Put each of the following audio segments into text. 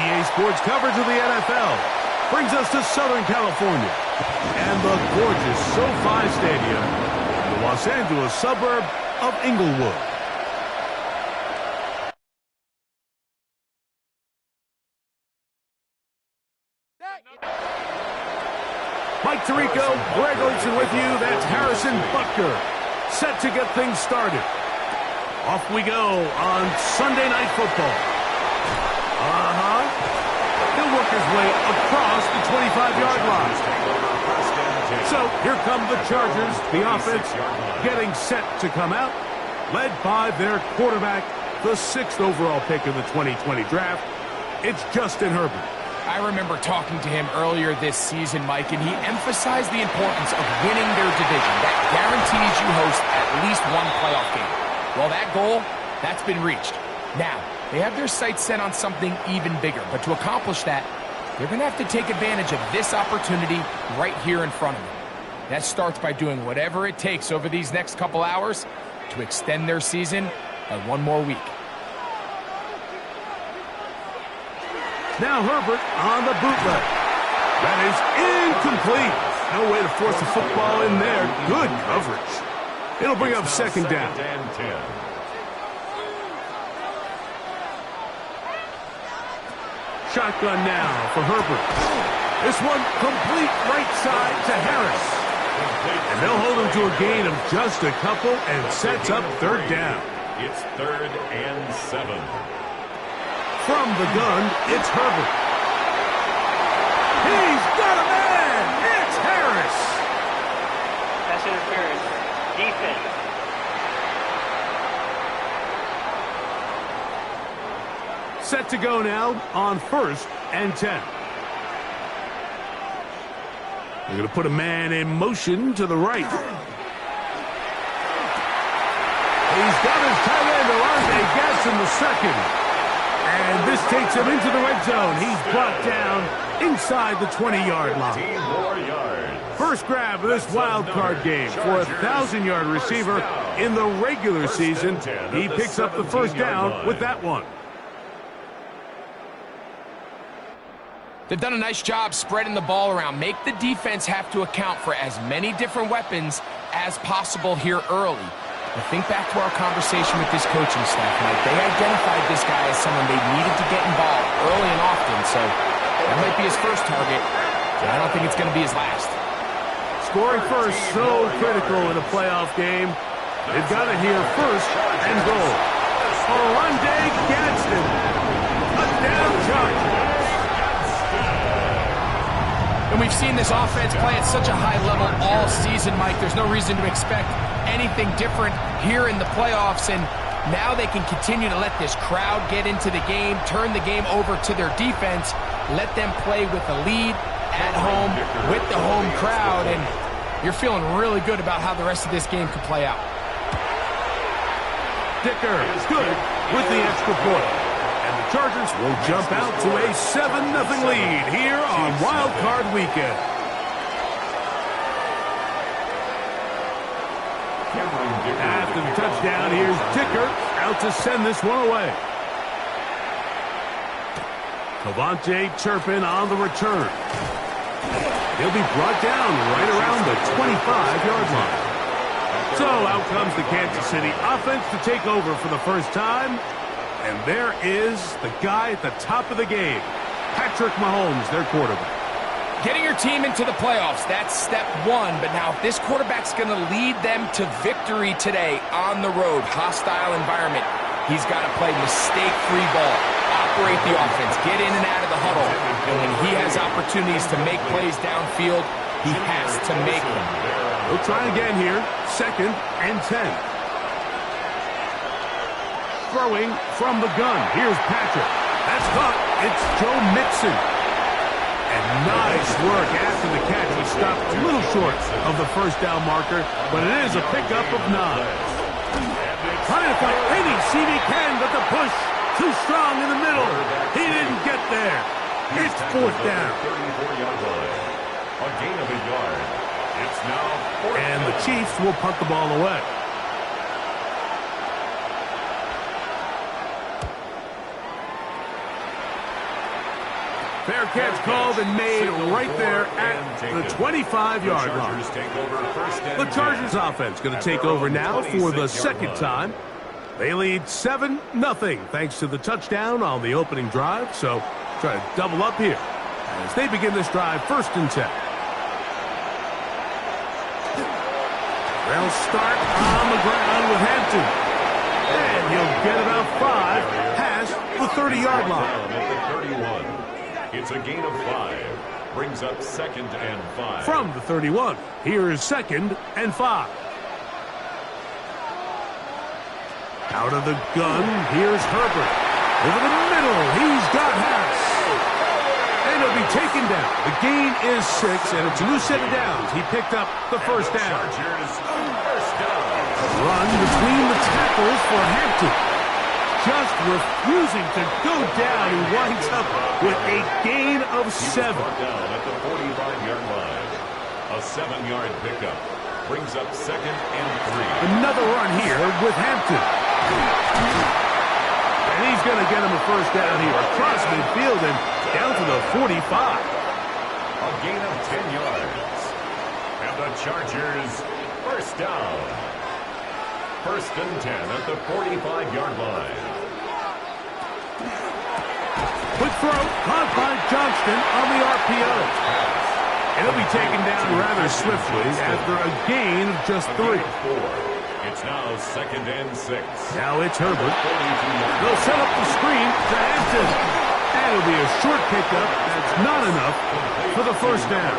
EA Sports coverage of the NFL brings us to Southern California and the gorgeous SoFi Stadium in the Los Angeles suburb of Inglewood. Mike Tirico, Greg Olsen with you. That's Harrison Butker, set to get things started. Off we go on Sunday Night Football. He'll work his way across the 25-yard line. So here come the Chargers, the offense getting set to come out, led by their quarterback, the 6th overall pick in the 2020 draft. It's Justin Herbert. I remember talking to him earlier this season, Mike, and he emphasized the importance of winning their division. That guarantees you host at least one playoff game. Well, that goal, that's been reached. Now, they have their sights set on something even bigger, but to accomplish that, they're going to have to take advantage of this opportunity right here in front of them. That starts by doing whatever it takes over these next couple hours to extend their season by one more week. Now Herbert on the bootleg. That is incomplete. No way to force the football in there. Good coverage. It'll bring up second down. Shotgun now for Herbert. This one complete right side to Harris. And they'll hold him to a gain of just a couple and sets up third down. It's 3rd and 7. From the gun, it's Herbert. He's got a man! It's Harris! Pass interference. Defense. Set to go now on 1st and 10. They're going to put a man in motion to the right. He's got his tight end, Alontae Gadsden, the second. And this takes him into the red zone. He's brought down inside the 20-yard line. First grab of this wild card game for a 1,000-yard receiver in the regular season. He picks up the first down with that one. They've done a nice job spreading the ball around. Make the defense have to account for as many different weapons as possible here early. But think back to our conversation with this coaching staff, Mike. They identified this guy as someone they needed to get involved early and often, so that might be his first target, but I don't think it's going to be his last. Scoring first, so critical in a playoff game. They've got it here, first and goal. Alontae Gadsden. Touchdown Chargers. And we've seen this offense play at such a high level all season, Mike. There's no reason to expect anything different here in the playoffs, and now they can continue to let this crowd get into the game, turn the game over to their defense, let them play with the lead at home with the home crowd, and you're feeling really good about how the rest of this game could play out. Dicker is good with the extra point. And the Chargers will jump out to a 7-0 lead here on Wild Card Weekend. After the touchdown, here's Dicker out to send this one away. Cavante Turpin on the return. He'll be brought down right around the 25-yard line. So out comes the Kansas City offense to take over for the first time. And there is the guy at the top of the game, Patrick Mahomes, their quarterback. Getting your team into the playoffs, that's step one. But now if this quarterback's going to lead them to victory today on the road, hostile environment, he's got to play mistake-free ball, operate the offense, get in and out of the huddle. And when he has opportunities to make plays downfield, he has to make them. We'll try again here, 2nd and 10. Throwing from the gun. Here's Patrick. That's caught. It's Joe Mixon. And nice work after the catch. He stopped a little short of the first down marker, but it is a pickup of 9. Trying to fight any CD can, but the push too strong in the middle. He didn't get there. It's 4th down. A gain of a yard. It's now 4th. And the Chiefs will punt the ball away. Fair catch called and made right there at the 25-yard line. The Chargers offense going to take over now for the second time. They lead 7-0 thanks to the touchdown on the opening drive. So try to double up here as they begin this drive 1st and 10. They'll start on the ground with Hampton. And he'll get about 5 past the 30-yard line. It's a gain of 5. Brings up 2nd and 5. From the 31, here is 2nd and 5. Out of the gun, here's Herbert. Over the middle, he's got Harris. And he'll be taken down. The gain is 6, and it's a new set of downs. He picked up the first down. Run between the tackles for Hampton. Just refusing to go down. He winds up with a gain of 7. Down at the 45-yard line. A 7-yard pickup. Brings up 2nd and 3. Another run here with Hampton. And he's going to get him a first down here. Across midfield and down to the 45. A gain of 10 yards. And the Chargers first down. 1st and 10 at the 45-yard line. Quick throw, caught by Johnston on the RPO. And he'll be taken down rather swiftly after a gain of just 3. It's now 2nd and 6. Now it's Herbert. They'll set up the screen to Hampton. And it'll be a short pickup. That's not enough for the first down.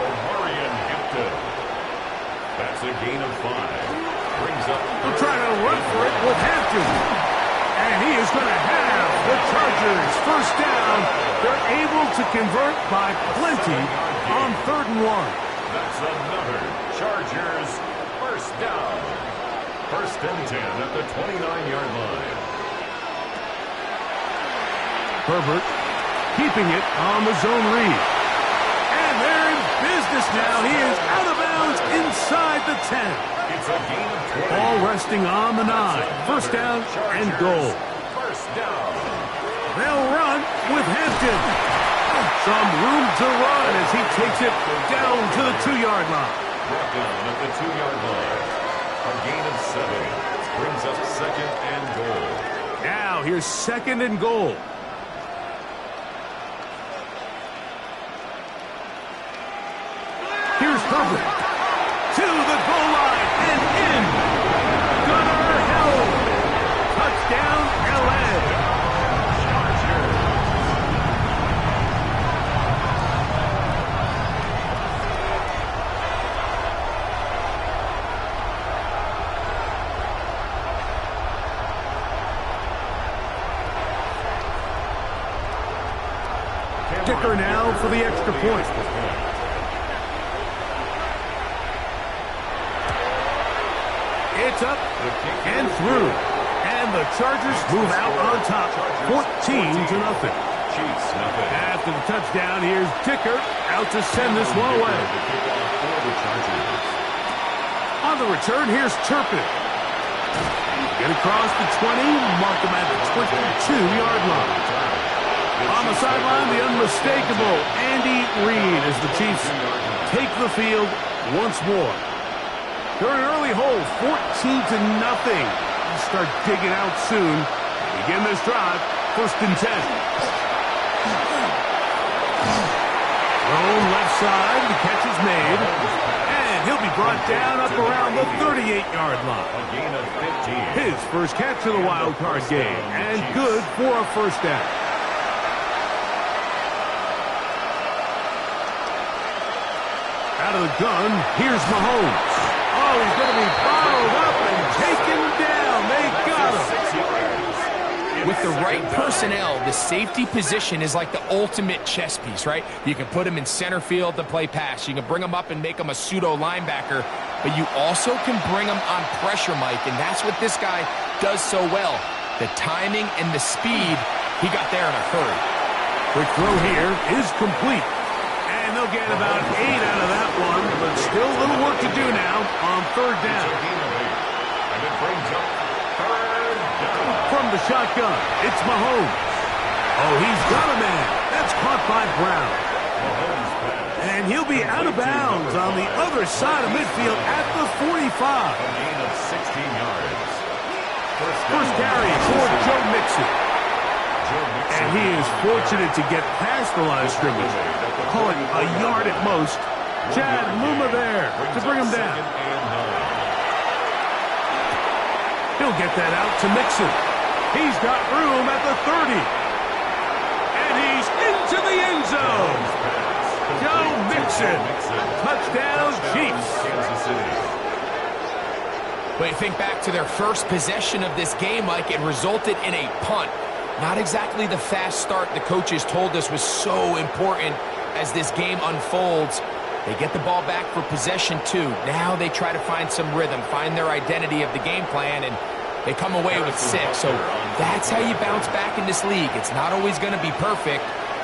Omarion Hampton. That's a gain of 5. Brings up. They'll try to run for it with Hampton. And he is going to have the Chargers first down. They're able to convert by plenty on 3rd and 1. That's another Chargers first down. 1st and 10 at the 29-yard line. Herbert keeping it on the zone read. And they're in business now. He is out of bounds inside the 10. It's a gain of 20. Ball resting on the 9. First down and goal. First down. They'll run with Hampton. Some room to run as he takes it down to the 2-yard line. Brought down at the 2-yard line. A gain of 7. Brings up 2nd and goal. Now here's 2nd and goal. Here's Herbert. To the goal line and in. Gunnar Held. Touchdown, LA. Kicker now for the extra point. It's up and through. And the Chargers move out on top, 14-0. After the touchdown, here's Dicker out to send this one away. On the return, here's Turpin. Get across the 20, mark him at the 22-yard line. On the sideline, the unmistakable Andy Reid as the Chiefs take the field once more. They're an early hole, 14-0. Start digging out soon. Begin this drive, 1st and 10. Thrown left side, the catch is made. And he'll be brought down up around the 38-yard line. A gain of 15. His first catch of the wild card game, and good for a first down. Out of the gun, here's Mahomes. Oh, he's going to be followed up and taken down. They got him. With the right personnel, the safety position is like the ultimate chess piece, right? You can put him in center field to play pass. You can bring him up and make him a pseudo linebacker, but you also can bring him on pressure, Mike, and that's what this guy does so well. The timing and the speed, he got there in a hurry. Quick throw here is complete. And they'll get about 8 out of that one, but still a little work to do now on 3rd down. And it brings up 3rd down. From the shotgun, it's Mahomes. Oh, he's got a man. That's caught by Brown. And he'll be out of bounds on the other side of midfield at the 45. A gain of 16 yards. First carry for Joe Mixon. And he is fortunate to get past the line of scrimmage. Call it a yard at most. Chad Muma there to bring him down. He'll get that out to Mixon. He's got room at the 30. And he's into the end zone. Joe Mixon. Touchdown, Chiefs. When you think back to their first possession of this game, Mike, it resulted in a punt. Not exactly the fast start the coaches told us was so important as this game unfolds. They get the ball back for possession two. Now they try to find some rhythm, find their identity of the game plan, and they come away with 6. So that's how you bounce back in this league. It's not always going to be perfect.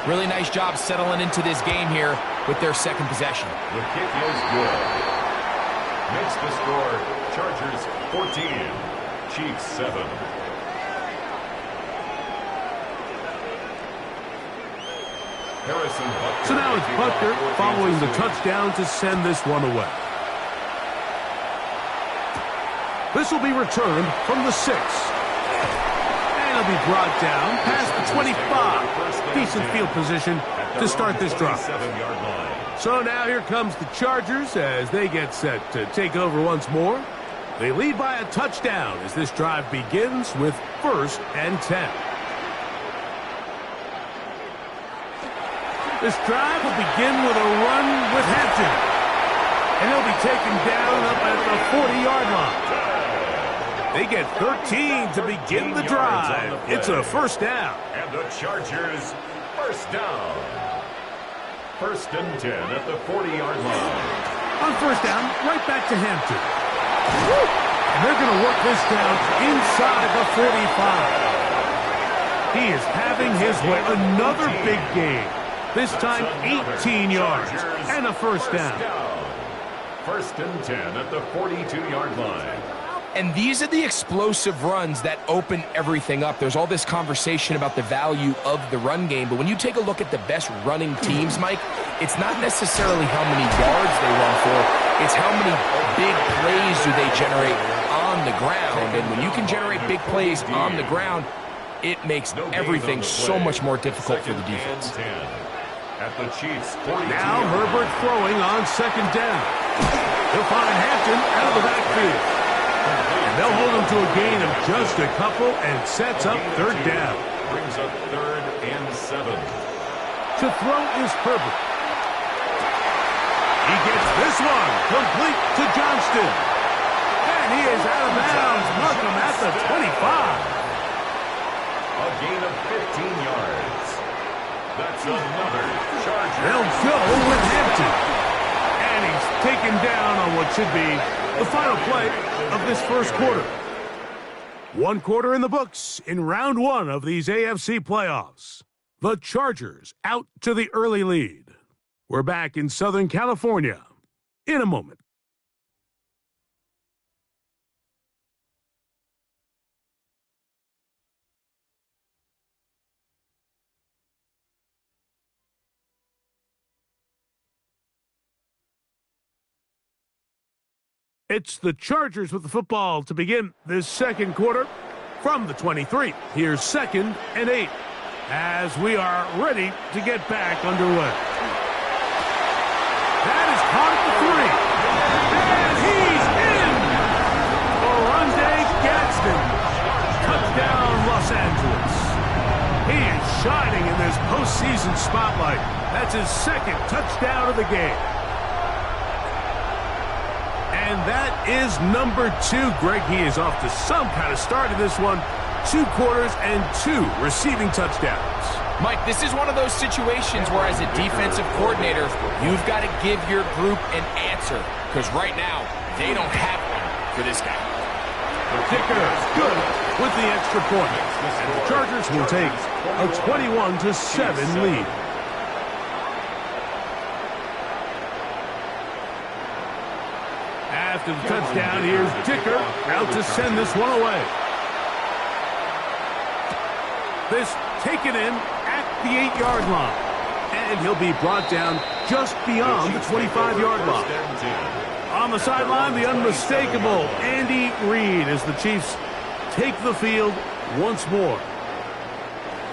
Really nice job settling into this game here with their second possession. The kick is good. Makes the score Chargers 14, Chiefs 7. So now it's Butker following the touchdown to send this one away. This will be returned from the 6. And it'll be brought down past the 25. Decent field position to start this drive. So now here comes the Chargers as they get set to take over once more. They lead by a touchdown as this drive begins with 1st and 10. This drive will begin with a run with Hampton. And he'll be taken down up at the 40-yard line. They get 13 to begin the drive. It's a first down. And the Chargers, first down. 1st and 10 at the 40-yard line. On first down, right back to Hampton. And they're going to work this down inside the 45. He is having his way. Another big game. This time 18 yards and a first down. 1st and 10 at the 42-yard line. And these are the explosive runs that open everything up. There's all this conversation about the value of the run game, but when you take a look at the best running teams, Mike, it's not necessarily how many yards they run for, it's how many big plays do they generate on the ground. And when you can generate big plays on the ground, it makes everything so much more difficult for the defense. At the Chiefs 42. Now Herbert throwing on 2nd down. He'll find Hampton out of the backfield. And they'll hold him to a gain of just a couple and sets up 3rd down. Brings up 3rd and 7. To throw is Herbert. He gets this one complete to Johnston. And he is out of bounds. Markham at the 25. A gain of 15 yards. That's another Charger. They'll go with Hampton. And he's taken down on what should be the final play of this first quarter. 1 quarter in the books in round 1 of these AFC playoffs. The Chargers out to the early lead. We're back in Southern California in a moment. It's the Chargers with the football to begin this second quarter from the 23. Here's 2nd and 8 as we are ready to get back underway. That is caught at the 3. And he's in! Oronde Gadsden. Touchdown, Los Angeles. He is shining in this postseason spotlight. That's his 2nd touchdown of the game. And that is number 2. Greg, he is off to some kind of start in this one. 2 quarters and 2 receiving touchdowns. Mike, this is one of those situations where as a defensive coordinator, you've got to give your group an answer. Because right now, they don't have one for this guy. The kicker good with the extra point. And the Chargers will take a 21-7 lead. After the touchdown, here's Dicker out to send this one away. This taken in the 8-yard line. And he'll be brought down just beyond the 25-yard line. On the sideline, the unmistakable Andy Reid as the Chiefs take the field once more.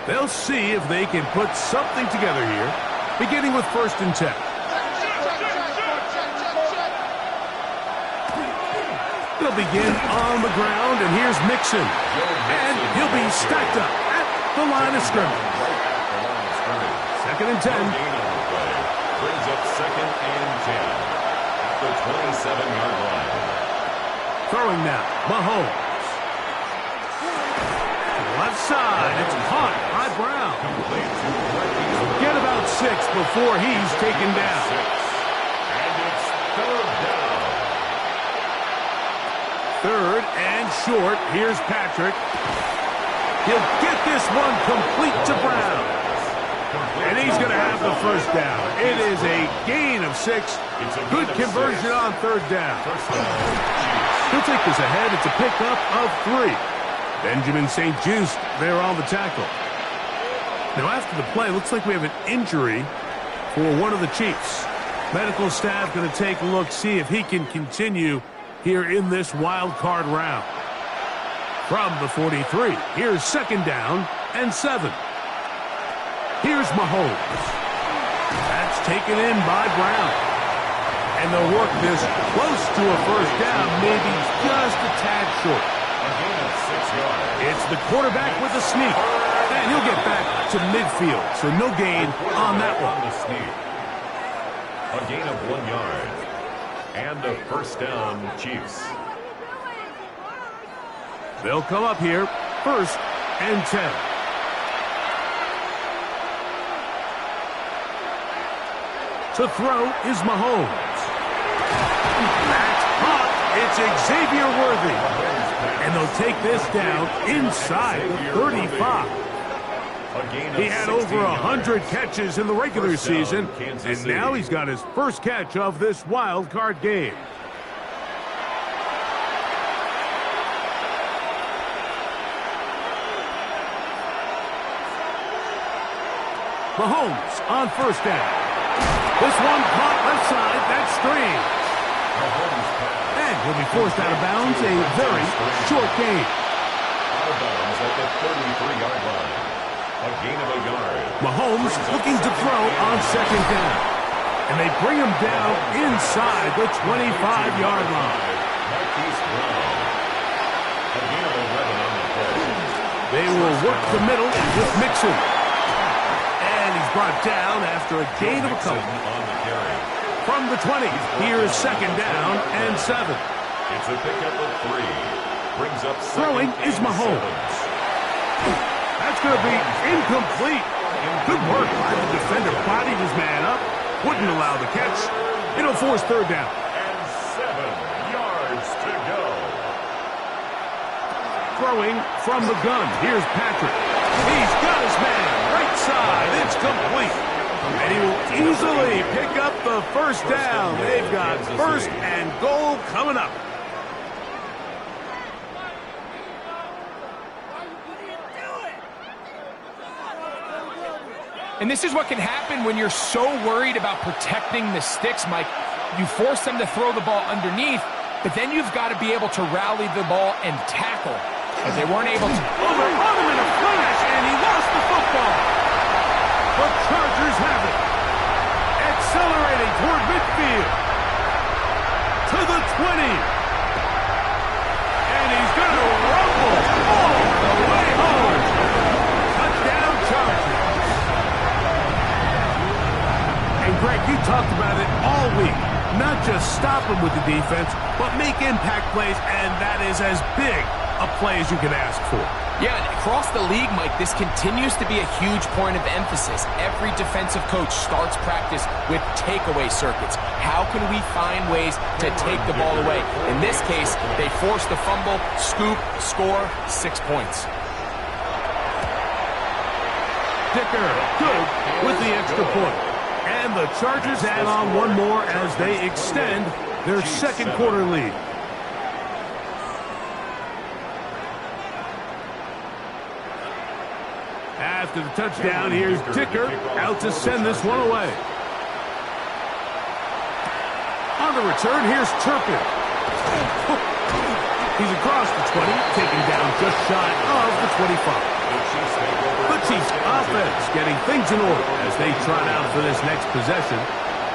They'll see if they can put something together here, beginning with 1st and 10. They'll begin on the ground, and here's Mixon. And he'll be stacked up at the line of scrimmage. 2nd and 10. Brings up 2nd and 10 at the 27-yard line. Throwing now, Mahomes. Left side, it's caught by Brown. Get about 6 before he's taken down. And it's 3rd down. 3rd and short. Here's Patrick. He'll get this one complete to Brown. And he's going to have the 1st down. It is a gain of 6. Good conversion on 3rd down. He'll take this ahead. It's a pickup of 3. Benjamin St-Juste there on the tackle. Now after the play, looks like we have an injury for one of the Chiefs. Medical staff going to take a look, see if he can continue here in this wild card round. From the 43, here's 2nd down and 7. Here's Mahomes. That's taken in by Brown. And they'll work this close to a 1st down, maybe just a tad short. A gain of 6 yards. It's the quarterback with a sneak. And he'll get back to midfield, so no gain on that one. The sneak. A gain of 1 yard. And a 1st down, Chiefs. They'll come up here, 1st and 10. To throw is Mahomes. That's caught. It's Xavier Worthy. And they'll take this down inside the 35. He had over 100 catches in the regular season, and now he's got his 1st catch of this wild card game. Mahomes on 1st down. This one caught left side. That's strange. And he'll be forced out of bounds. A very short game. Out of bounds at the 33-yard line. A gain of a yard. Mahomes looking to throw on 2nd down. And they bring him down inside the 25-yard line. Marquise Brown. A gain of 11 on the play. They will work the middle with Mixon. Brought down after a gain of a couple. On the carry. From the 20, here's 2nd down and 7. It's a pickup of 3. Brings up throwing is Mahomes. That's going to be incomplete. Good work by the defender. Bodied his man up. Wouldn't allow the catch. It'll force 3rd down. And 7 yards to go. Throwing from the gun. Here's Patrick. He's got his man. Right side. It's complete. And he will easily pick up the 1st down. They've got 1st and goal coming up. And this is what can happen when you're so worried about protecting the sticks, Mike. You force them to throw the ball underneath, but then you've got to be able to rally the ball and tackle. But they weren't able to. Over on him in a flash, and he lost the football. The Chargers have it. Accelerating toward midfield. To the 20. And he's going to rumble all the way home. Touchdown, Chargers. And Greg, you talked about it all week. Not just stop him with the defense, but make impact plays, and that is as big a play as you can ask for. Yeah, and across the league, Mike, this continues to be a huge point of emphasis. Every defensive coach starts practice with takeaway circuits. How can we find ways to take the ball away? In this case, they force the fumble, scoop, score, 6 points. Dicker, good with the extra point. And the Chargers add on one more as they extend their second quarter lead. At after the touchdown. Here's Dicker out to send this one away. On the return, here's Turpin. He's across the 20, taken down just shy of the 25. The Chiefs offense getting things in order as they trot out for this next possession.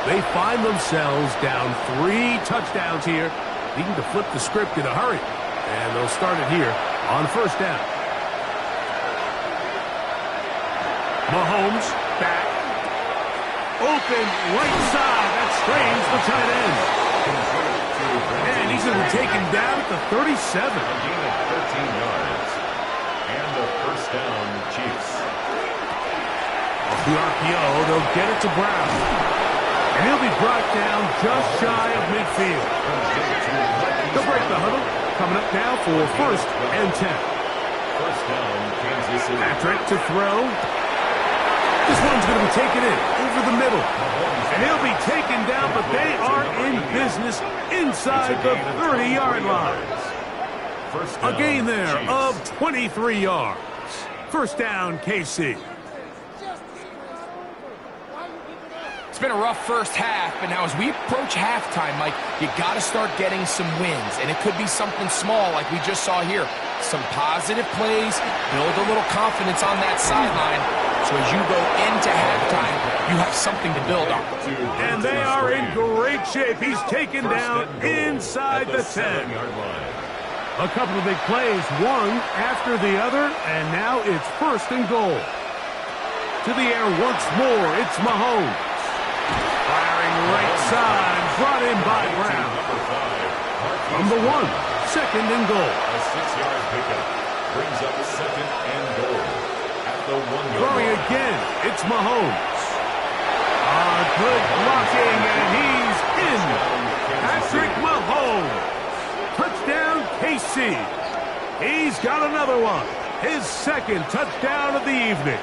They find themselves down 3 touchdowns here, needing to flip the script in a hurry. And they'll start it here on first down. Mahomes back. Open right side. That strains the tight end. And he's going to be taken down at the 37. A gain of 13 yards. And the first down, Chiefs. Off the RPO, they'll get it to Brown. And he'll be brought down just shy of midfield. They'll break the huddle. Coming up now for first and 10. First down, Kansas City. Patrick to throw. This one's going to be taken in over the middle. And he'll be taken down, but they are in business inside the 30-yard line. A gain there of 23 yards. First down, KC. It's been a rough first half, but now as we approach halftime, Mike, you got to start getting some wins, and it could be something small like we just saw here. Some positive plays, build a little confidence on that sideline, so as you go into halftime, you have something to build on. And they are in great shape. He's taken down inside the 10. A couple of big plays, one after the other, and now it's first and goal. To the air once more, it's Mahomes. Firing right side, brought in by Brown. From the 1, second and goal. A 6-yard pickup brings up second and goal at the 1-yard Throwing line. again, it's Mahomes. Good blocking, and he's in. Patrick Mahomes. Touchdown, KC. He's got another one. His second touchdown of the evening.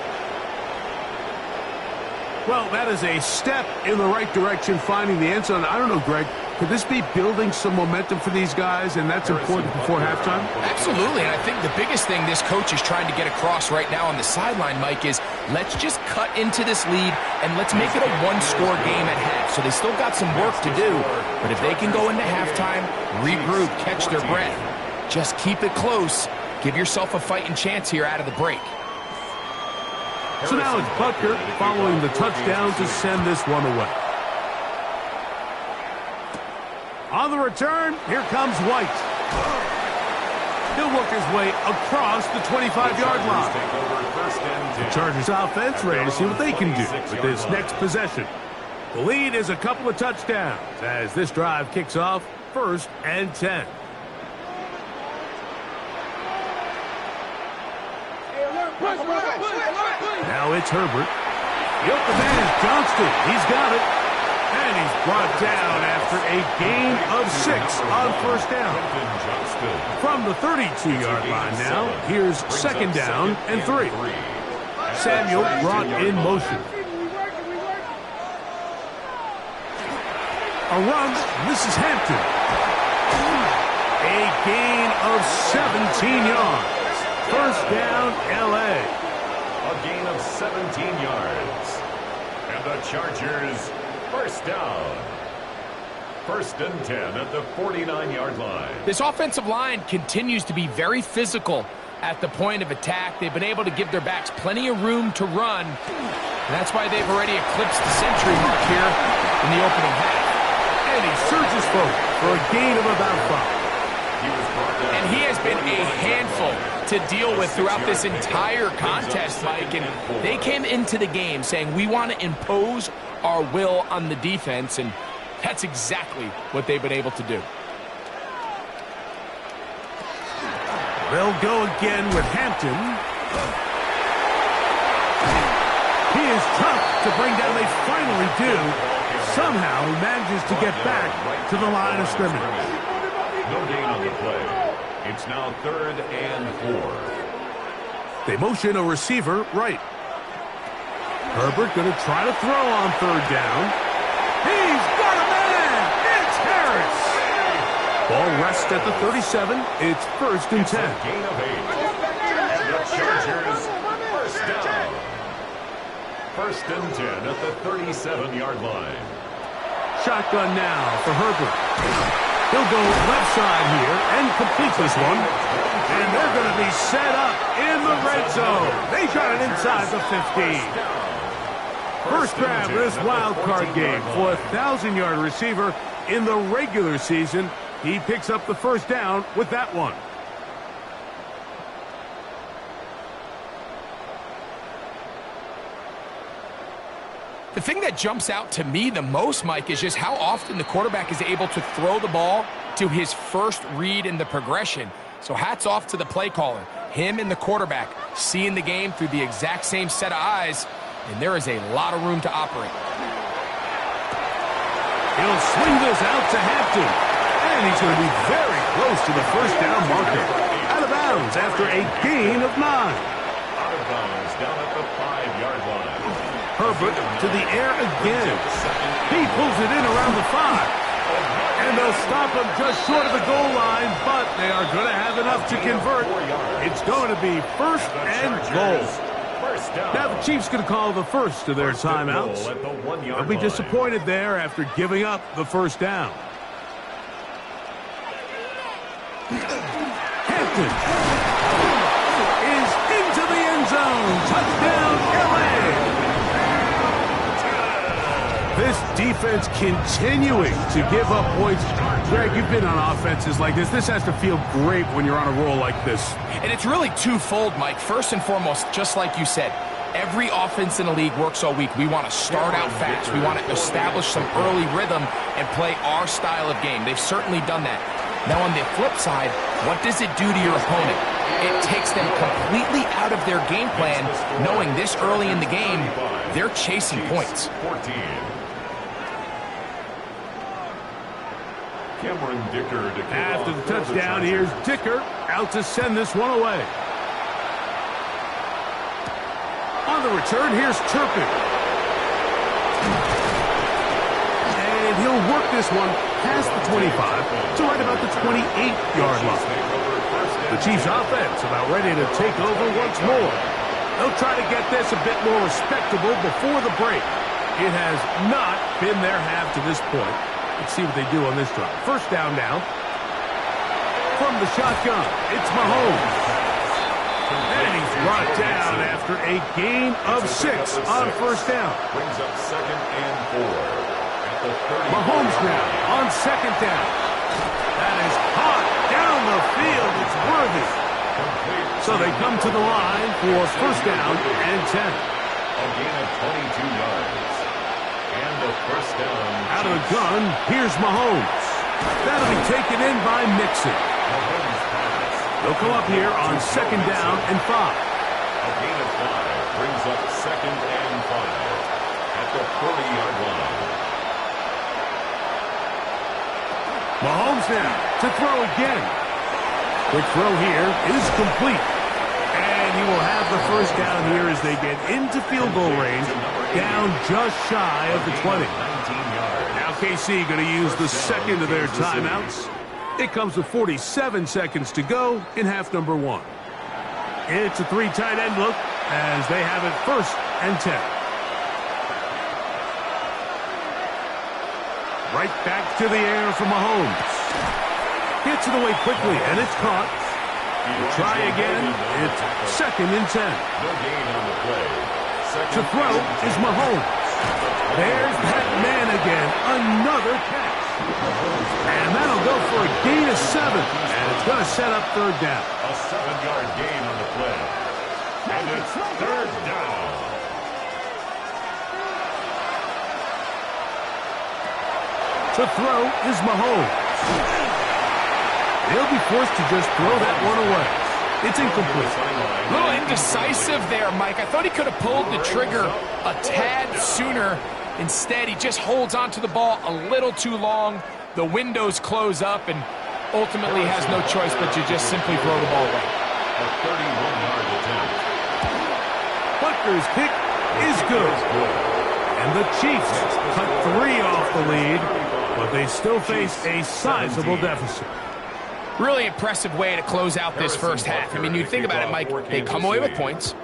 Well, that is a step in the right direction, finding the end zone. I don't know, Greg, could this be building some momentum for these guys, and that's important before halftime? Absolutely, and I think the biggest thing this coach is trying to get across right now on the sideline, Mike, is let's just cut into this lead and let's make it a one-score game at half. So they still got some work to do, but if they can go into halftime, regroup, catch their breath, just keep it close, give yourself a fighting chance here out of the break. So now it's Butker following the touchdown to send this one away. On the return, here comes White. He'll work his way across the 25-yard line. The Chargers offense ready to see what they can do with this next possession. The lead is a couple of touchdowns as this drive kicks off first and 10. Now it's Herbert. The open man is Johnston. He's got it. And he's brought down after a gain of 6 on first down. From the 32-yard line now, here's second down and 3. Samuel brought in motion. A run. This is Hampton. A gain of 17 yards. First down, L.A. A gain of 17 yards. And the Chargers, first down. First and 10 at the 49-yard line. This offensive line continues to be very physical at the point of attack. They've been able to give their backs plenty of room to run. And that's why they've already eclipsed the century mark here in the opening half. And he surges forward for a gain of about 5. And he has been a handful to deal with throughout this entire contest, Mike. And they came into the game saying, we want to impose our will on the defense, and that's exactly what they've been able to do. They'll go again with Hampton. He is tough to bring down. They finally do. Somehow he manages to get back to the line of scrimmage. No gain on the play. It's now third and 4. They motion a receiver right. Herbert going to try to throw on third down. He's got a man! It's Harris! Ball rests at the 37. It's first and 10. Gain of 8. And the Chargers, first down. First and 10 at the 37-yard line. Shotgun now for Herbert. He'll go left side here and complete this one. And they're going to be set up in the red zone. They got it inside the 15. First grab of this wild card game for a 1,000-yard receiver in the regular season. He picks up the first down with that one. The thing that jumps out to me the most, Mike, is just how often the quarterback is able to throw the ball to his first read in the progression. So hats off to the play caller. Him and the quarterback seeing the game through the exact same set of eyes, and there is a lot of room to operate. He'll swing this out to Hampton, and he's going to be very close to the first down marker. Out of bounds after a gain of 9. Out of bounds down at the 5-yard line. Herbert to the air again. He pulls it in around the 5. And they'll stop him just short of the goal line, but they are going to have enough to convert. It's going to be first and goal. Now the Chiefs going to call the first of their timeouts. They'll be disappointed there after giving up the first down. Hampton is into the end zone. Touchdown, LA. This defense continuing to give up points. Greg, you've been on offenses like this. This has to feel great when you're on a roll like this. And it's really twofold, Mike. First and foremost, just like you said, every offense in the league works all week. We want to start out fast. We want to establish some early rhythm and play our style of game. They've certainly done that. Now on the flip side, what does it do to your opponent? It takes them completely out of their game plan, knowing this early in the game, they're chasing points. 14. Cameron Dicker to after the touchdown, here's Dicker out to send this one away. On the return, here's Turpin. And he'll work this one past the 25 to right about the 28-yard line. The Chiefs offense about ready to take over once more. They'll try to get this a bit more respectable before the break. It has not been their half to this point. Let's see what they do on this drive. First down now. From the shotgun, it's Mahomes. And he's brought down after a gain of 6 on first down. Brings up 2nd and 4. At the 30. Mahomes now on second down. That is hot down the field. It's worthy. So they come to the line for first down and 10. A gain of 22 yards. And the first down. Out of the gun, here's Mahomes. That'll be taken in by Mixon. They'll come up here on second down and 5. A gain of 5 brings up 2nd and 5 at the 40-yard line. Mahomes now to throw again. Quick throw here is complete. And he will have the first down here as they get into field goal range, down just shy of the 20. Now KC going to use the second of their timeouts. It comes with 47 seconds to go in half number 1. It's a 3 tight end look as they have it first and 10. Right back to the air for Mahomes. Gets it away quickly, and it's caught. Try again. It's 2nd and 10. No gain on the play. To throw is Mahomes. There's that man again. Another catch. And that'll go for a gain of 7. And it's going to set up third down. A 7-yard gain on the play. And it's third down. To throw is Mahomes. He'll be forced to just throw that one away. It's incomplete. A little indecisive there, Mike. I thought he could have pulled the trigger a tad sooner. Instead, he just holds onto the ball a little too long. The windows close up, and ultimately has no choice but to just simply throw the ball away. A 31-yard attempt. Butker's kick is good. And the Chiefs cut 3 off the lead, but they still face a sizable deficit. Really impressive way to close out this first half. I mean, you think about it, Mike, they come away with points.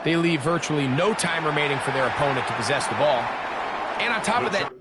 They leave virtually no time remaining for their opponent to possess the ball. And on top of that,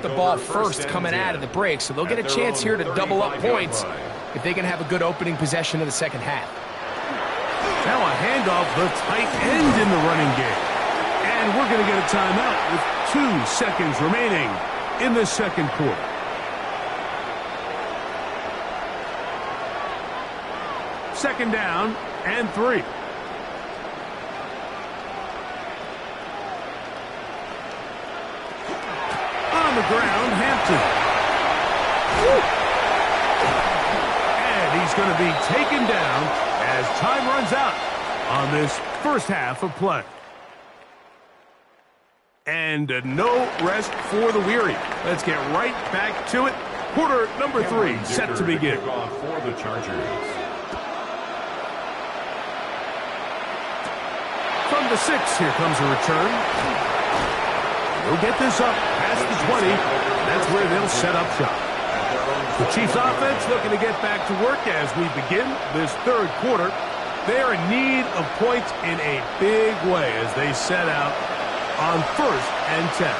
the ball first coming out of the break, so they'll get a chance here to double up points if they can have a good opening possession of the second half. Now a handoff, the tight end in the running game. And we're going to get a timeout with 2 seconds remaining in the second quarter. Second down and 3. On the ground, Hampton. And he's going to be taken down as time runs out on this first half of play. And no rest for the weary. Let's get right back to it. Quarter number 3 set to begin. For the Chargers. From the 6, here comes a return. They'll get this up past the 20. That's where they'll set up shop. The Chiefs offense looking to get back to work as we begin this third quarter. They are in need of points in a big way as they set out on 1st and 10.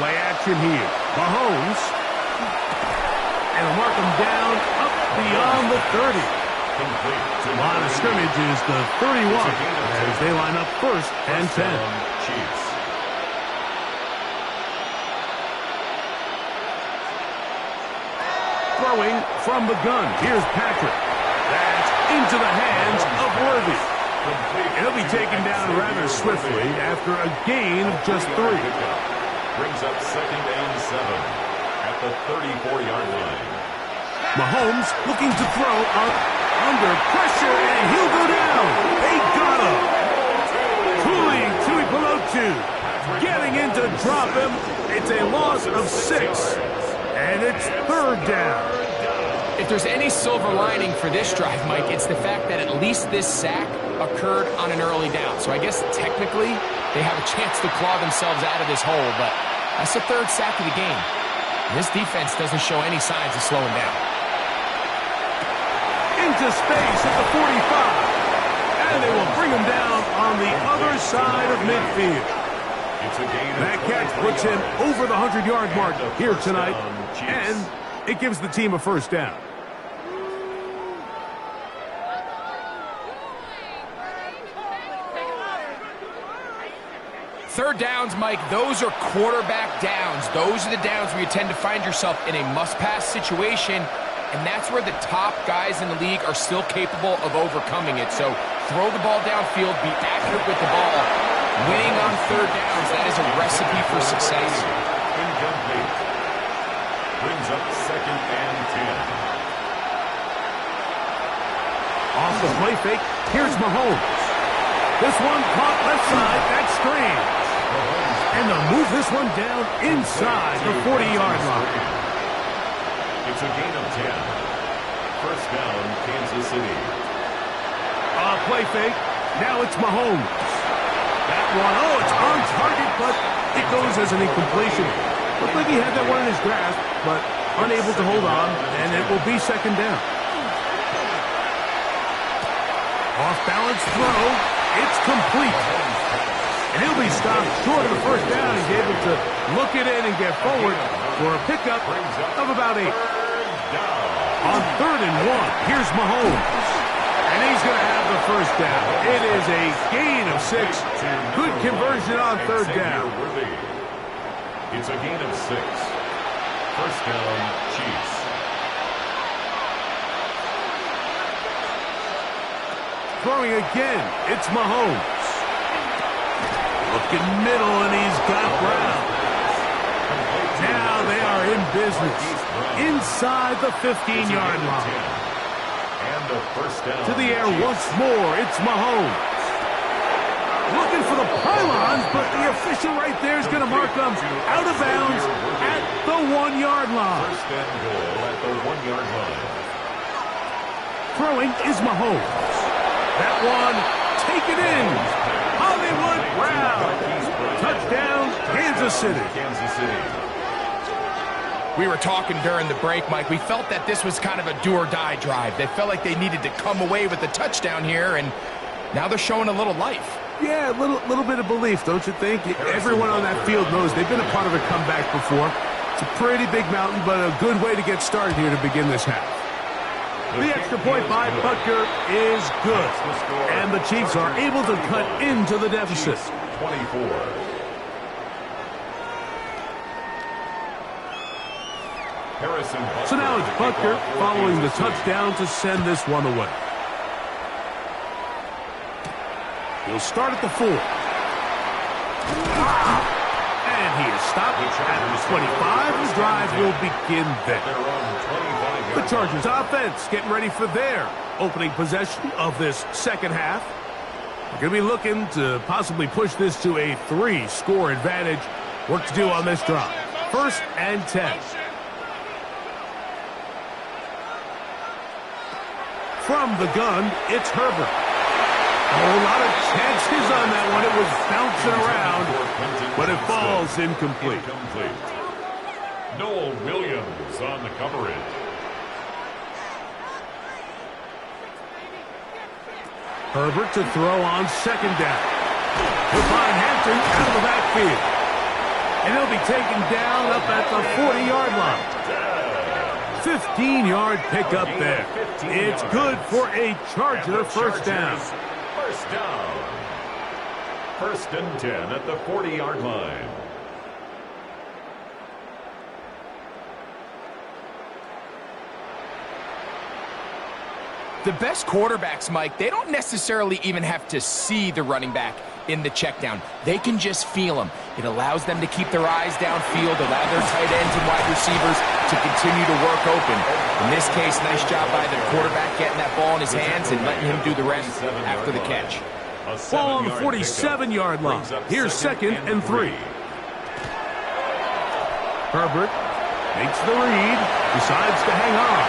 Play action here. Mahomes. And they'll mark him down up beyond the 30. Line of scrimmage is the 31 as they line up 1st and 10. Chiefs. Throwing from the gun. Here's Patrick. That's into the hands of Worthy. And he'll be taken down rather swiftly after a gain of just 3. Brings up 2nd and 7 at the 34-yard line. Mahomes looking to throw up under pressure, and he'll go down. They got him. Tuipulotu getting in to drop him. It's a loss of 6, and it's 3rd down. If there's any silver lining for this drive, Mike, it's the fact that at least this sack occurred on an early down. So I guess technically they have a chance to claw themselves out of this hole, but that's the 3rd sack of the game. This defense doesn't show any signs of slowing down. Into space at the 45. And they will bring him down on the other side of midfield. That catch puts him over the 100-yard mark here tonight. And it gives the team a 1st down. Third downs, Mike, those are quarterback downs. Those are the downs where you tend to find yourself in a must-pass situation. And that's where the top guys in the league are still capable of overcoming it. So throw the ball downfield, be accurate with the ball. Winning on 3rd downs, that is a recipe for success. Incomplete. Brings up 2nd and 10. Off the play fake, here's Mahomes. This one caught left side, that's strange. And they'll move this one down inside the 40-yard line. It's a gain of 10. 1st down, Kansas City. Play fake. Now it's Mahomes. That one, it's on target, but it goes as an incompletion. Looked like he had that one in his grasp, but unable to hold on, and it will be 2nd down. Off-balance throw. It's complete. And he'll be stopped short of the 1st down. He's able to look it in and get forward for a pickup of about 8. On 3rd and 1, here's Mahomes. And he's going to have the 1st down. It is a gain of 6. Good conversion on 3rd down. It's a gain of 6. 1st down, Chiefs. throwing again. It's Mahomes. Looking middle, and he's got Brown. Now they are in business. Inside the 15-yard line. To the air once more. It's Mahomes. Looking for the pylons, but the official right there is going to mark them out of bounds at the 1-yard line. First and goal at the 1-yard line. Throwing is Mahomes. That one, taken in. Hollywood Brown. Touchdown, Kansas City. Kansas City. We were talking during the break, Mike. We felt that this was kind of a do-or-die drive. They felt like they needed to come away with the touchdown here, and now they're showing a little life. Yeah, a little bit of belief, don't you think? Everyone on that field knows they've been a part of a comeback before. It's a pretty big mountain, but a good way to get started here to begin this half. The extra point by Butker is good, and the Chiefs are able to cut into the deficit. 24. So now it's Butker following the touchdown to send this one away. He'll start at the 4. And he is stopped at the 25. The drive will begin there. The Chargers offense getting ready for their opening possession of this second half. They're going to be looking to possibly push this to a 3-score advantage. Work to do on this drive. 1st and 10. From the gun, it's Herbert. A whole lot of chances on that one. It was bouncing around, but it falls incomplete. Noel Williams on the coverage. Herbert to throw on second down. He'll find Hampton out of the backfield. And he'll be taken down up at the 40-yard line. 15-yard pickup there. It's good for a Charger first down. First down. 1st and 10 at the 40-yard line. The best quarterbacks, Mike, they don't necessarily even have to see the running back in the check down. They can just feel him. It allows them to keep their eyes downfield, allow their tight ends and wide receivers to continue to work open. In this case, nice job by the quarterback getting that ball in his hands and letting him do the rest after the catch. Ball on the 47-yard line. Here's 2nd and 3. Herbert makes the read, decides to hang on.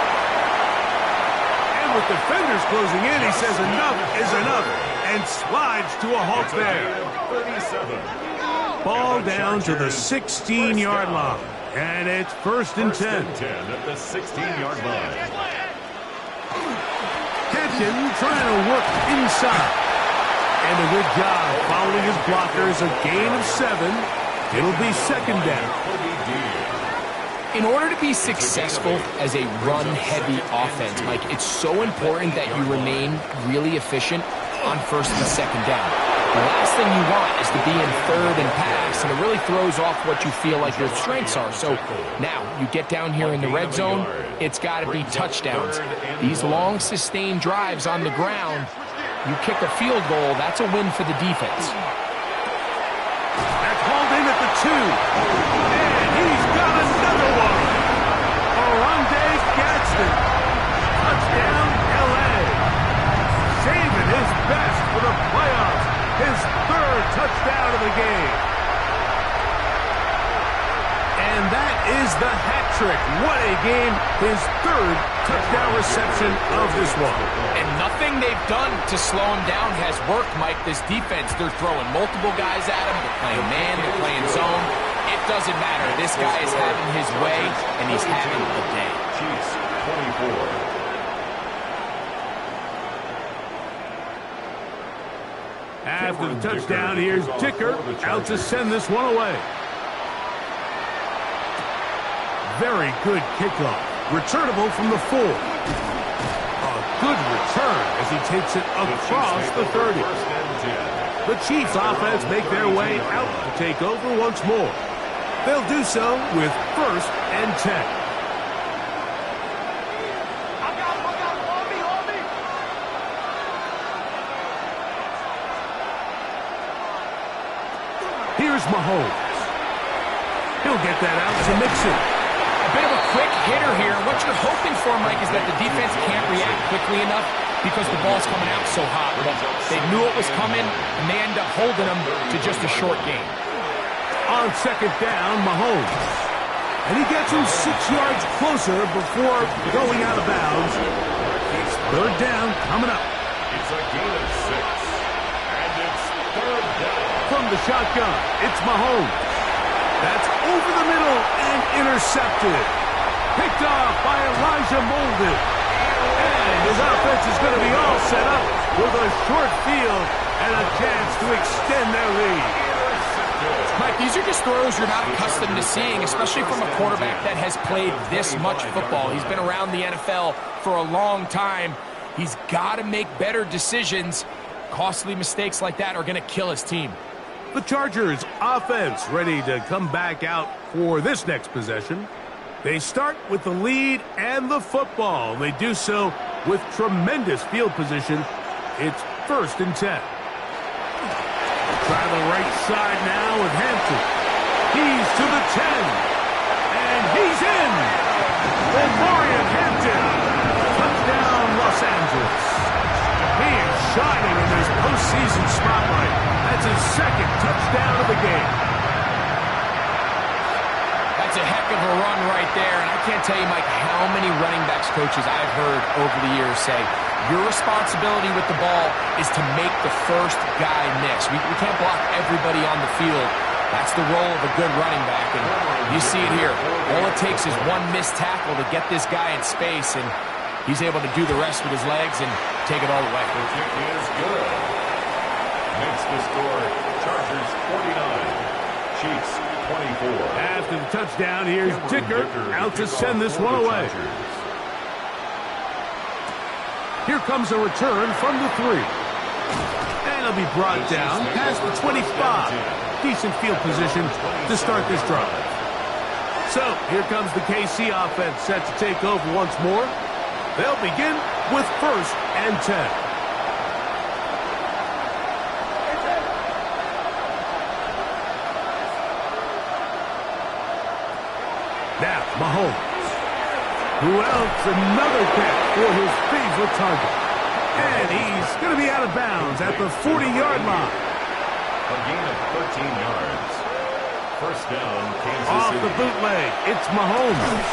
And with defenders closing in, he says enough is enough and slides to a halt there. 37. Ball down to the 16-yard line. And it's 1st and 10. At the 16-yard line. Kenton trying to work inside. And a good job following his blockers. A gain of 7. It'll be 2nd down. In order to be successful as a run-heavy offense, Mike, it's so important that you remain really efficient on 1st and 2nd down. The last thing you want is to be in 3rd and pass, and it really throws off what you feel like your strengths are. So now you get down here in the red zone, it's got to be touchdowns. These long, sustained drives on the ground, you kick a field goal, that's a win for the defense. That's hauled in at the 2. And he's got another one. Oronde Gadsden. Touchdown, L.A. Saving his best for the playoffs. His 3rd touchdown of the game. And that is the hat trick. What a game. His 3rd touchdown reception of this one. And nothing they've done to slow him down has worked, Mike. This defense, they're throwing multiple guys at him. They're playing man, they're playing zone. It doesn't matter. This guy is having his way, and he's having a day. Chiefs 24. After the touchdown, here's Dicker out to send this one away. Very good kickoff. Returnable from the 4. A good return as he takes it across the 30. The Chiefs offense make their way out to take over once more. They'll do so with 1st and 10. Here's Mahomes. He'll get that out to Mixon. A bit of a quick hitter here. What you're hoping for, Mike, is that the defense can't react quickly enough because the ball's coming out so hot. But they knew it was coming, and they end up holding them to just a short gain. On second down, Mahomes. And he gets him 6 yards closer before going out of bounds. Third down coming up. It's a gain of 6. And it's third down. From the shotgun, it's Mahomes. That's over the middle and intercepted. Picked off by Elijah Molden. And his offense is going to be all set up with a short field and a chance to extend their lead. Mike, these are just throws you're not accustomed to seeing, especially from a quarterback that has played this much football. He's been around the NFL for a long time. He's got to make better decisions. Costly mistakes like that are going to kill his team. The Chargers offense ready to come back out for this next possession. They start with the lead and the football. They do so with tremendous field position. It's 1st and 10. Try the right side now with Hampton. He's to the 10. And he's in. Omarion Hampton. Touchdown, Los Angeles. He is shining in this postseason spotlight. That's his 2nd touchdown of the game. That's a heck of a run right there. And I can't tell you, Mike, how many running backs coaches I've heard over the years say, your responsibility with the ball is to make the first guy miss. We can't block everybody on the field. That's the role of a good running back, and you see it here. All it takes is one missed tackle to get this guy in space, and he's able to do the rest with his legs and take it all the way. The kick is good. Makes the score Chargers 49, Chiefs 24. After the touchdown, here's Dicker out to send this one away. Here comes a return from the 3. And it'll be brought down past the 25. Decent field position to start this drive. So, here comes the KC offense set to take over once more. They'll begin with 1st and 10. Now, Mahomes. Who else? Another catch for his favorite target. And he's going to be out of bounds at the 40-yard line. A gain of 13 yards. First down, Kansas Off City. the bootleg, it's Mahomes.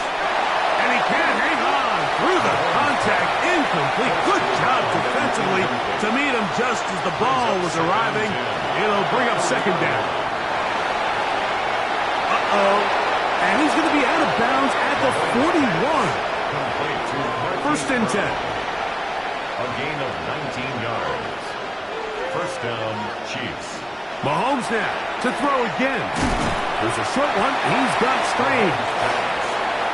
And he can't hang on through the contact. Incomplete. Good job defensively to meet him just as the ball was arriving. It'll bring up 2nd down. And he's going to be out of bounds at the 41. 1st and 10. A gain of 19 yards. First down, Chiefs. Mahomes now to throw again. There's a short one. He's got Strange.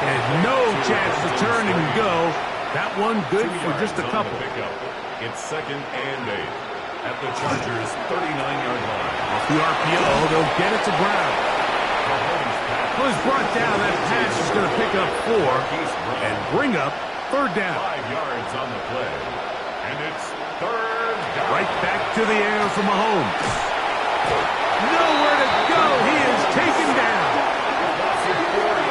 And no chance to turn and go. That one good for just a couple. It's 2nd and 8 at the Chargers' 39-yard line. Off the RPO, they'll get it to Brown. Well, he's brought down. That pass is going to pick up 4 and bring up 3rd down. 5 yards on the play. And it's 3rd down. Right back to the air for Mahomes. Nowhere to go. He is taken down.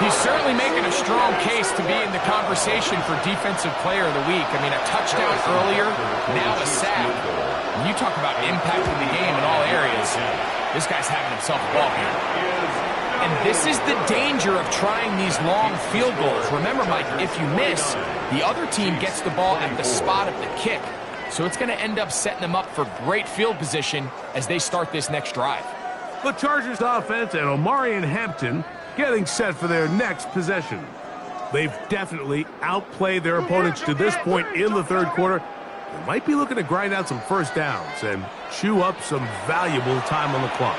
He's certainly making a strong case to be in the conversation for Defensive Player of the Week. I mean, a touchdown earlier, now a sack. You talk about impacting the game in all areas. This guy's having himself a ball game. And this is the danger of trying these long field goals. Remember, Mike, if you miss, the other team gets the ball at the spot of the kick. So it's going to end up setting them up for great field position as they start this next drive. The Chargers offense and Omarion Hampton getting set for their next possession. They've definitely outplayed their opponents to this point in the 3rd quarter. They might be looking to grind out some first downs and chew up some valuable time on the clock.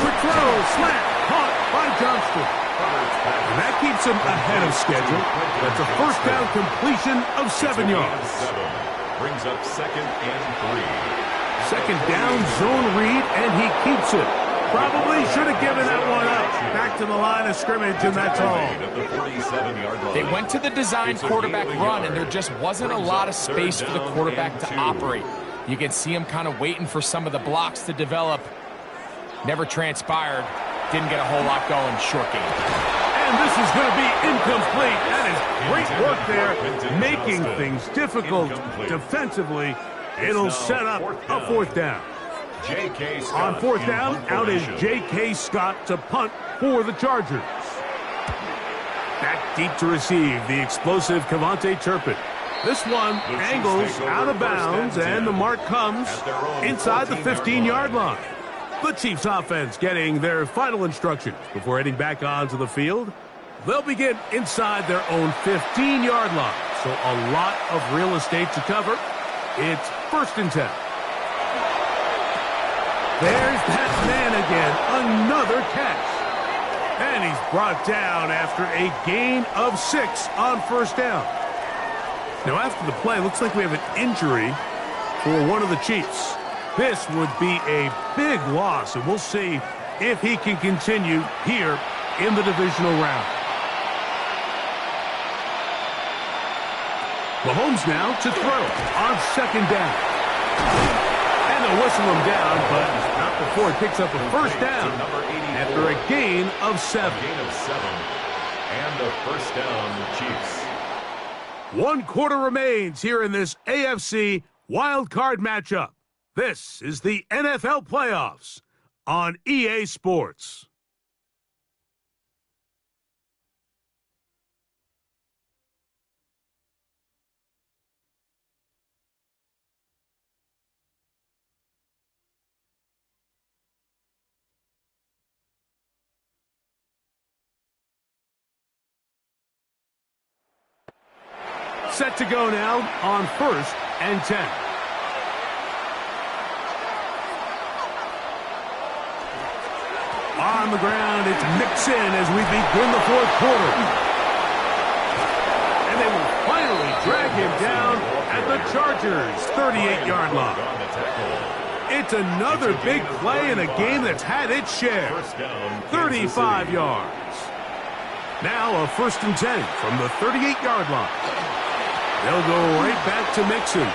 Quick throw, slant, caught by Johnston. And that keeps him ahead of schedule. That's a first down completion of 7 yards. Brings up 2nd and 3. 2nd down, zone read, and he keeps it. Probably should have given that one up. Back to the line of scrimmage, and that's all. They went to the design quarterback run, and there just wasn't a lot of space for the quarterback to operate. You can see him kind of waiting for some of the blocks to develop. Never transpired. Didn't get a whole lot going. Short game. And this is going to be incomplete. That is great work there, making things difficult defensively. It'll set up a fourth down. On fourth down, out is J.K. Scott to punt for the Chargers. Back deep to receive, the explosive Kevontae Turpin. This one angles out of bounds, and the mark comes inside the 15-yard line. The Chiefs offense getting their final instructions before heading back onto the field. They'll begin inside their own 15-yard line, so a lot of real estate to cover. It's 1st and 10. There's that man again, another catch. And he's brought down after a gain of 6 on 1st down. Now after the play, looks like we have an injury for one of the Chiefs. This would be a big loss, and we'll see if he can continue here in the divisional round. Mahomes now to throw on 2nd down. And they'll whistle him down, but not before it picks up a 1st down after a gain of 7. And a 1st down, Chiefs. 1 quarter remains here in this AFC wildcard matchup. This is the NFL playoffs on EA Sports. Set to go now on 1st and 10. On the ground, it's Mixon as we begin the 4th quarter. And they will finally drag him down at the Chargers' 38-yard line. It's another big play in a game that's had its share. 35 yards. Now a 1st and 10 from the 38-yard line. They'll go right back to Mixon.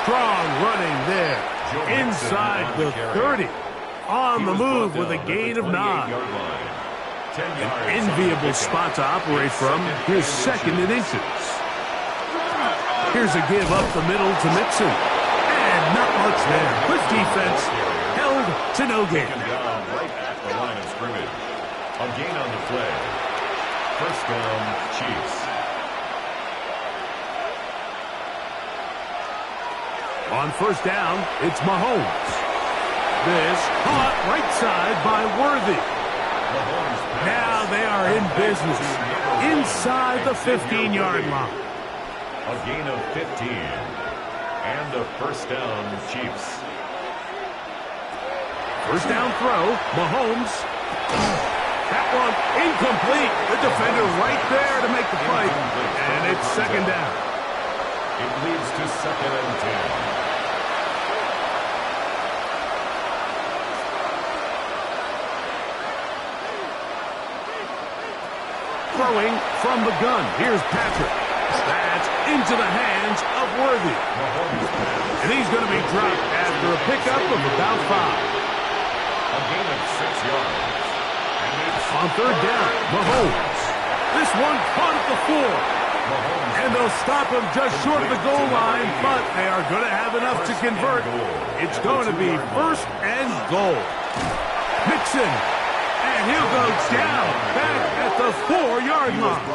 Strong running there. Inside the 30. On the move with a gain of 9. An enviable spot to operate from. Here's 2nd and inches. Here's a give up the middle to Mixon. And not much there. Good defense. Held to no gain. Right at the line of scrimmage. A gain on the play. 1st down, Chiefs. On 1st down, it's Mahomes. This caught right side by Worthy. Now they are in business inside the 15-yard line. A gain of 15. And a 1st down, Chiefs. 1st down throw, Mahomes. That one incomplete. The defender right there to make the play. And it's 2nd down. It leads to 2nd and 10. Throwing from the gun. Here's Patrick. That's into the hands of Worthy. And he's going to be dropped after a pickup of about 5. A gain of 6 yards. On 3rd down, Mahomes. This one caught at the 4. And they'll stop him just short of the goal line, but they are going to have enough to convert. It's going to be 1st and goal. Mixon. And he'll go down back at the 4-yard line.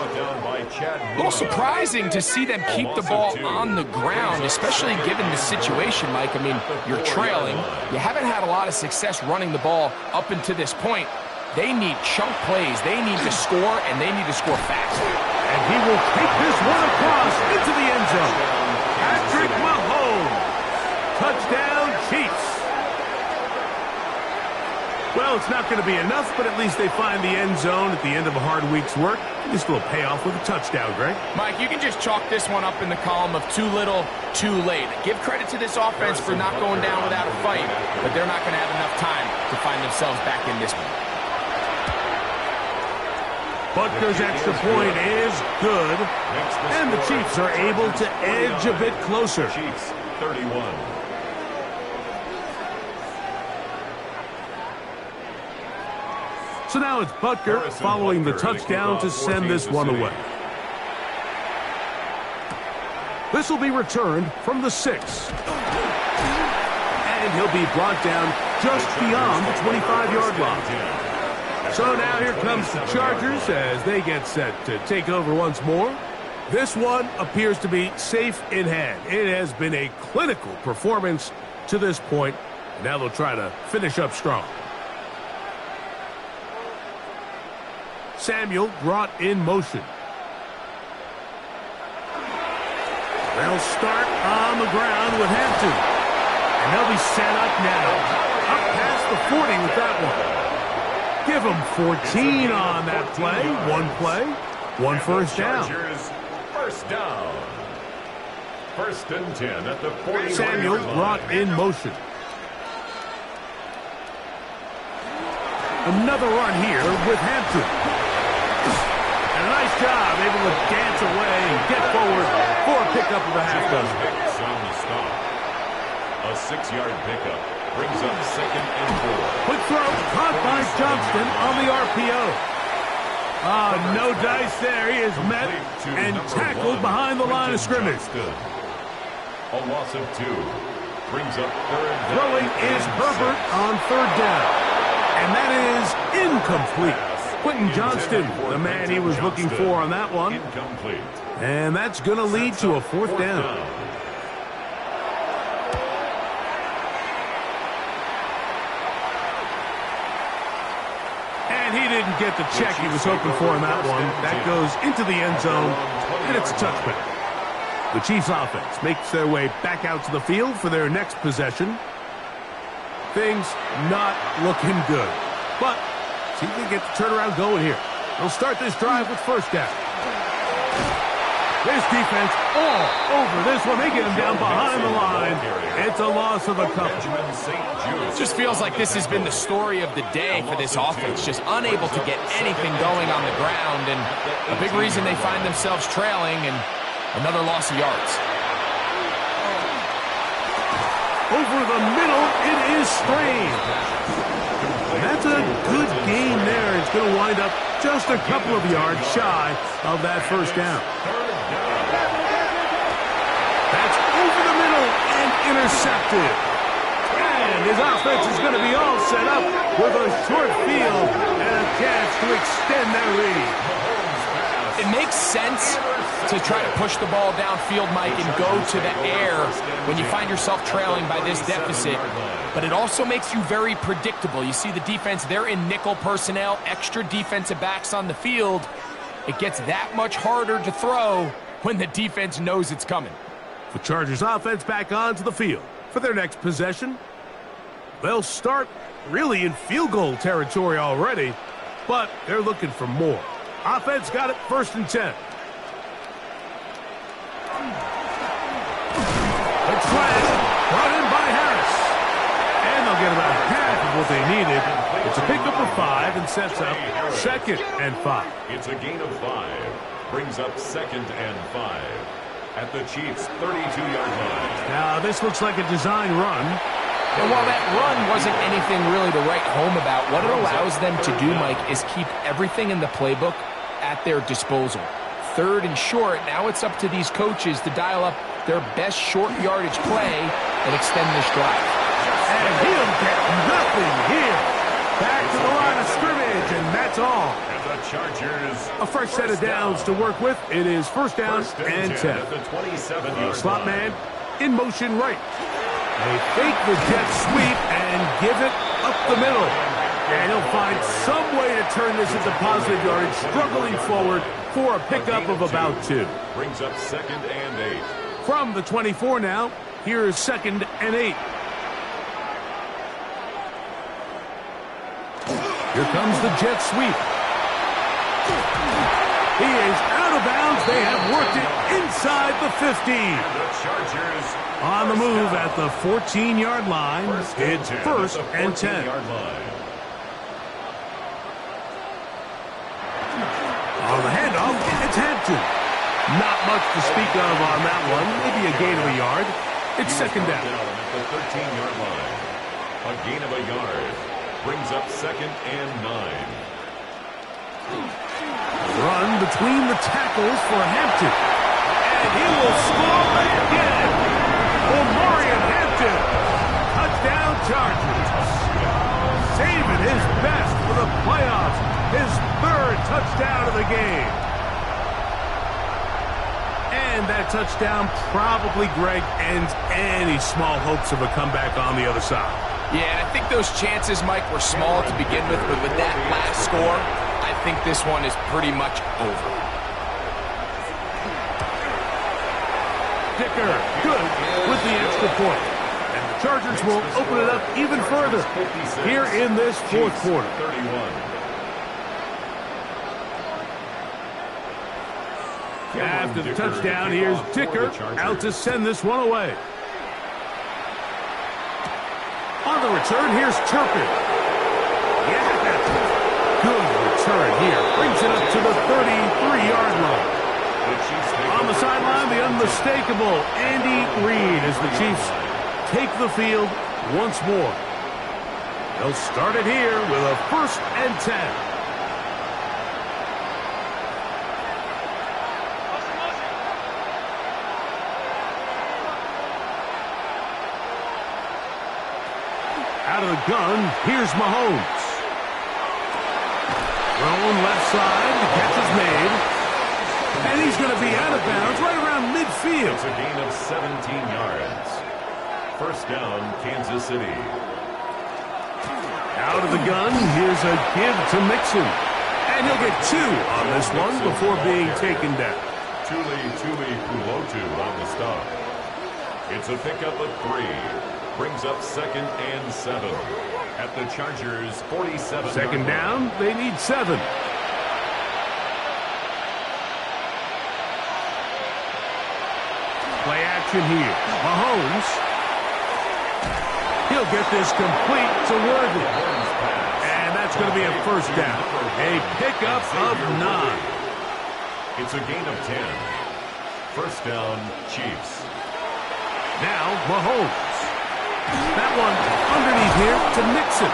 A little surprising to see them keep the ball on the ground, especially given the situation, Mike. I mean, you're trailing. You haven't had a lot of success running the ball up until this point. They need chunk plays. They need to score, and they need to score fast. And he will take this one across into the end zone. Patrick Mahomes. Touchdown, Chiefs. Well, it's not going to be enough, but at least they find the end zone at the end of a hard week's work. Just a little payoff with a touchdown, Greg. Mike, you can just chalk this one up in the column of too little, too late. Give credit to this offense for not going down without a fight, but they're not going to have enough time to find themselves back in this one. Butker's extra point is good, and the Chiefs are able to edge a bit closer. Chiefs 31. So now it's Butker following the touchdown to send this one away. This will be returned from the 6. And he'll be brought down just beyond the 25-yard line. So now here comes the Chargers as they get set to take over once more. This one appears to be safe in hand. It has been a clinical performance to this point. Now they'll try to finish up strong. Samuel brought in motion. They'll start on the ground with Hampton. And they'll be set up now. Up past the 40 with that one. Give them 14 on that play. One first down. First down. First and 10 at the 40. Samuel brought in motion. Another run here with Hampton. And a nice job, able to dance away and get forward for a pickup of a half dozen. On the stop. A 6-yard pickup brings up second and 4. Quick throw, caught by Johnston on the RPO. No dice there. He is met and tackled behind the line of scrimmage. A loss of 2 brings up third down. Throwing is Herbert on third down. And that is incomplete. Quentin Johnston, the man he was looking for on that one. Incomplete. And that's going to lead to a fourth down. And he didn't get the check he was hoping for in that one. That goes into the end zone, and it's a touchback. The Chiefs offense makes their way back out to the field for their next possession. Things not looking good. But see if they get the turnaround going here. They'll start this drive with first down. This defense all over this one. They get him down behind the line. It's a loss of a couple. It just feels like this has been the story of the day for this offense. Just unable to get anything going on the ground. And a big reason they find themselves trailing and another loss of yards. Over the middle, it is Strain. And that's a good game there. It's going to wind up just a couple of yards shy of that first down. That's over the middle and intercepted. And his offense is going to be all set up with a short field and a chance to extend their lead. It makes sense to try to push the ball downfield, Mike, and go to the air when you find yourself trailing by this deficit. But it also makes you very predictable. You see the defense, they're in nickel personnel, extra defensive backs on the field. It gets that much harder to throw when the defense knows it's coming. The Chargers offense back onto the field for their next possession. They'll start really in field goal territory already, but they're looking for more. Offense got it first and 10. It's flash, brought in by Harris. And they'll get about half of what they needed. It's a pickup of 5 and sets up second and 5. It's a gain of 5. Brings up second and 5 at the Chiefs' 32-yard line. Now, this looks like a design run. And while that run wasn't anything really to write home about, what it allows them to do, Mike, is keep everything in the playbook at their disposal. Third and short, now it's up to these coaches to dial up their best short yardage play and extend this drive. And he'll get nothing here. Back to the line of scrimmage, and that's all. And the Chargers. A fresh set of downs to work with. It is first down and 10. At the 27-yard Slot line. man in motion right. They fake the jet sweep and give it up the middle. And he'll find some way to turn this into positive yardage, struggling forward for a pickup of about 2. Brings up second and 8. From the 24 now, here is second and 8. Here comes the jet sweep. He is out of bounds. They have worked it inside the 15. The Chargers On the move at the 14-yard line. It's first and 10. On the handoff, it's Hampton. Not much to speak of on that one. Maybe a gain of a yard. It's second down. At the 13-yard line. A gain of a yard. Brings up second and 9. Run between the tackles for Hampton. And he will score again. Omarion Hampton. Touchdown Chargers. Saving his best for the playoffs. His third touchdown of the game. And that touchdown probably, Greg, ends any small hopes of a comeback on the other side. Yeah, and I think those chances, Mike, were small to begin with, but with that last score, I think this one is pretty much over. Dicker, good with the extra point. And the Chargers will open it up even further here in this fourth quarter. 31. After the touchdown, here's Dicker out to send this one away. On the return, here's Turpin. Yeah, good return here. Brings it up to the 33-yard line. On the sideline, the unmistakable Andy Reid as the Chiefs take the field once more. They'll start it here with a 1st and 10. Out of the gun, here's Mahomes. Thrown left side, the catch is made. And he's going to be out of bounds right around midfield. It's a gain of 17 yards. 1st down, Kansas City. Out of the gun, here's a give to Mixon. And he'll get 2 on this one before being taken down. Tuli Pulotu on the stop. It's a pickup of 3. Brings up 2nd and 7 at the Chargers' 47. 2nd down, they need 7. Play action here. Mahomes. He'll get this complete to Worthy. And that's going to be a 1st down. A pickup of 9. It's a gain of 10. 1st down, Chiefs. Now, Mahomes. That one underneath here to Mixon.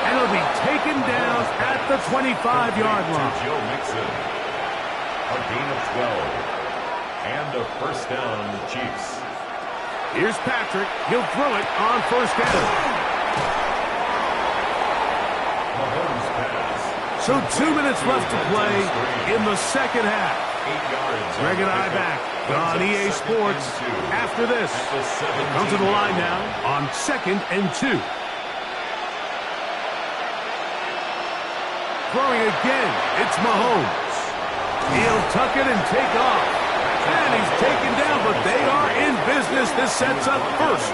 And it'll be taken down at the 25-yard line. Joe Mixon. A gain of 12. And a 1st down, Chiefs. Here's Patrick. He'll throw it on 1st down. Mahomes pass. So 2 minutes left to play in the 2nd half. 8 yards. Greg and I back on EA Sports after this. Come to the line now on 2nd and 2. Throwing again, it's Mahomes. He'll tuck it and take off. And he's taken down, but they are in business. This sets up 1st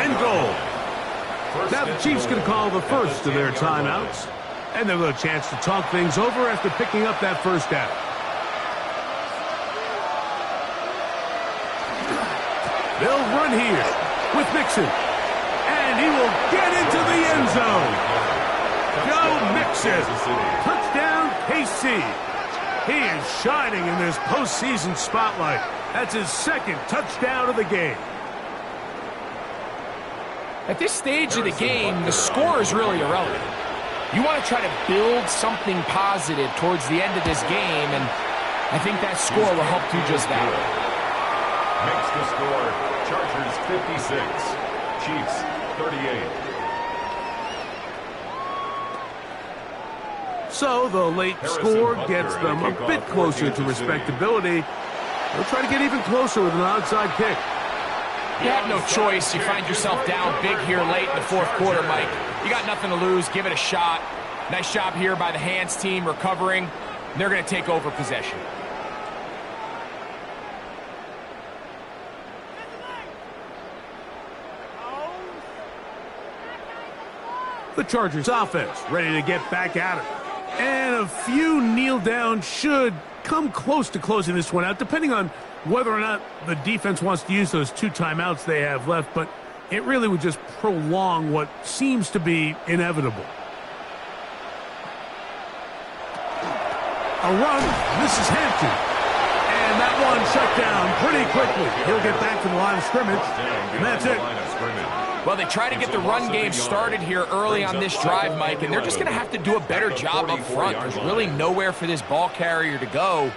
and goal. Now the Chiefs can call the first of their timeouts. And they'll have a chance to talk things over after picking up that 1st down. They'll run here with Mixon. And he will get into the end zone. Joe Mixon. Touchdown, KC. He is shining in this postseason spotlight. That's his 2nd touchdown of the game. At this stage of the game, the score is really irrelevant. You want to try to build something positive towards the end of this game, and I think that score will help do just that. Makes the score Chargers 56, Chiefs 38. So the late score gets them a bit closer to respectability. They'll try to get even closer with an onside kick. You have no choice. You find yourself down big here late in the 4th quarter, Mike. You got nothing to lose. Give it a shot. Nice job here by the hands team recovering. They're going to take over possession. The Chargers offense ready to get back at it. And a few kneel down should come close to closing this one out, depending on whether or not the defense wants to use those 2 timeouts they have left. But it really would just prolong what seems to be inevitable. A run. This is Hampton. And that one shut down pretty quickly. He'll get back to the line of scrimmage. And that's it. Well, they try to get the run game started here early on this drive, Mike, and they're just going to have to do a better job up front. There's really nowhere for this ball carrier to go.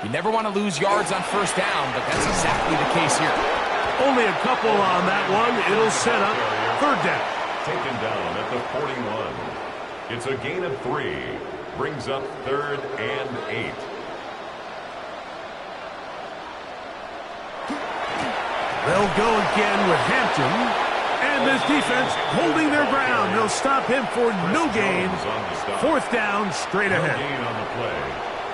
You never want to lose yards on first down, but that's exactly the case here. Only a couple on that one. It'll set up third down. Taken down at the 41. It's a gain of 3. Brings up 3rd and 8. They'll go again with Hampton. And this defense holding their ground. They'll stop him for no gain. 4th down, straight ahead.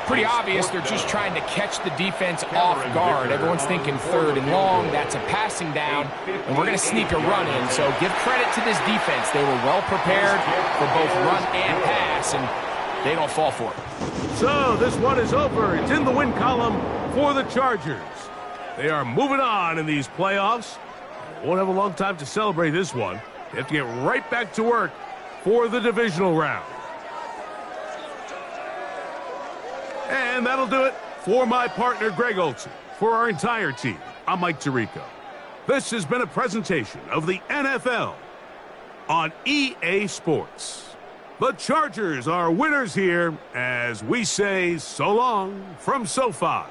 Pretty obvious they're just trying to catch the defense off guard. Everyone's thinking 3rd and long. That's a passing down, and we're going to sneak a run in. So give credit to this defense. They were well prepared for both run and pass, and they don't fall for it. So this one is over. It's in the win column for the Chargers. They are moving on in these playoffs. Won't have a long time to celebrate this one. They have to get right back to work for the divisional round. And that'll do it for my partner, Greg Olsen. For our entire team, I'm Mike Tirico. This has been a presentation of the NFL on EA Sports. The Chargers are winners here as we say so long from SoFi.